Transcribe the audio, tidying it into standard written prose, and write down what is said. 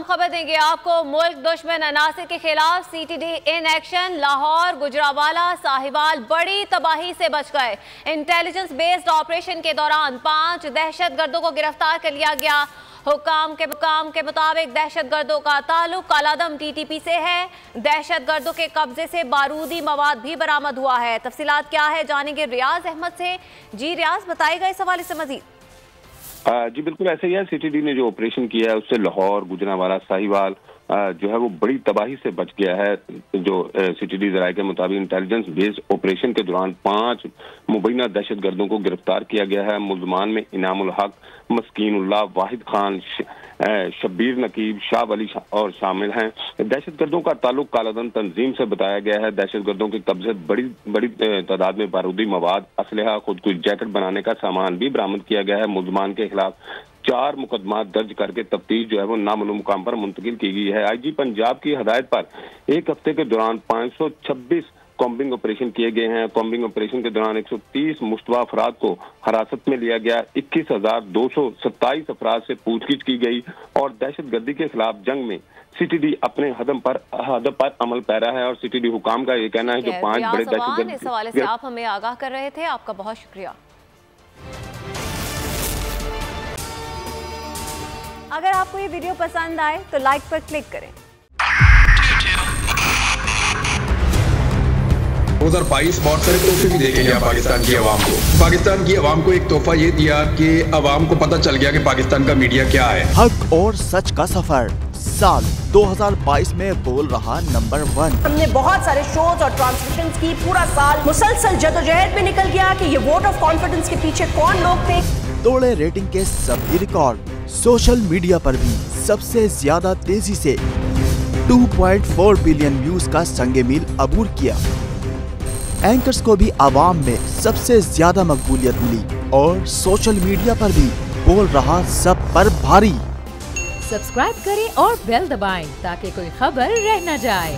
खबर देंगे आपको। मुल्क दुश्मन अनासिर के खिलाफ CTD in action. Lahore, Gujranwala, Sahiwal बड़ी तबाही से बच गए। इंटेलिजेंस बेस्ड ऑपरेशन के दौरान 5 दहशतगर्दों को गिरफ्तार कर लिया गया। हुकाम के मुताबिक दहशतगर्दों का ताल्लुक कालादम टीटीपी से है। दहशतगर्दों के कब्जे से बारूदी मवाद भी बरामद हुआ है। तफसीलात क्या है जानेंगे रियाज अहमद से। जी रियाज, बताएगा इस हवाले से मजीद। जी बिल्कुल ऐसे ही है। सीटीडी ने जो ऑपरेशन किया है उससे लाहौर, गुजरावाला, साहिवाल जो है वो बड़ी तबाही से बच गया है। जो सीटीडी जराये के मुताबिक इंटेलिजेंस बेस्ड ऑपरेशन के दौरान 5 मुबैना दहशतगर्दों को गिरफ्तार किया गया है। मुल्जमान में इनामुल हक, मस्कीनुल्लाह, वाहिद खान, शब्बीर नकीब, शाह वली और शामिल हैं। दहशतगर्दों का ताल्लुक कालादम तंजीम से बताया गया है। दहशतगर्दों के कब्जे बड़ी तादाद में बारूदी मवाद, असलहा, खुदकुश जैकेट बनाने का सामान भी बरामद किया गया है। मुल्जमान के खिलाफ 4 मुकदमा दर्ज करके तफ्तीश जो है वो नामालूम मुकाम पर मुंतकिल की गई है। आईजी पंजाब की हदायत पर एक हफ्ते के दौरान 526 कॉम्बिंग ऑपरेशन किए गए हैं। कॉम्बिंग ऑपरेशन के दौरान 130 मुश्तबा अफराद को हिरासत में लिया गया। 21,227 अफराद से पूछगिछ की गई और दहशतगर्दी के खिलाफ जंग में सीटीडी अपने हदफ पर अमल पैरा है। और सीटीडी हुकाम का ये कहना है जो 5 बड़े दहशतगर्द। इस हवाले से आप हमें आगाह कर रहे थे, आपका बहुत शुक्रिया। अगर आपको ये वीडियो पसंद आए तो लाइक पर क्लिक करें। 2022 बहुत सारे तोहफे भी देखे गया पाकिस्तान की आवाम को। पाकिस्तान की आवाम को एक तोहफा ये दिया कि आवाम को पता चल गया कि पाकिस्तान का मीडिया क्या है। हक और सच का सफर साल 2022 में बोल रहा नंबर 1। हमने बहुत सारे शोज और ट्रांसमिशंस की। पूरा साल मुसलसल जदोजहद में निकल गया कि ये वोट ऑफ कॉन्फिडेंस के पीछे कौन लोग थे। तोड़े रेटिंग के सभी रिकॉर्ड। सोशल मीडिया पर भी सबसे ज्यादा तेजी से 2.4 बिलियन व्यूज का संगे मील अबूर किया। एंकर्स को भी आवाम में सबसे ज्यादा मकबूलियत मिली और सोशल मीडिया पर भी बोल रहा सब पर भारी। सब्सक्राइब करें और बेल दबाएं ताकि कोई खबर रह न जाए।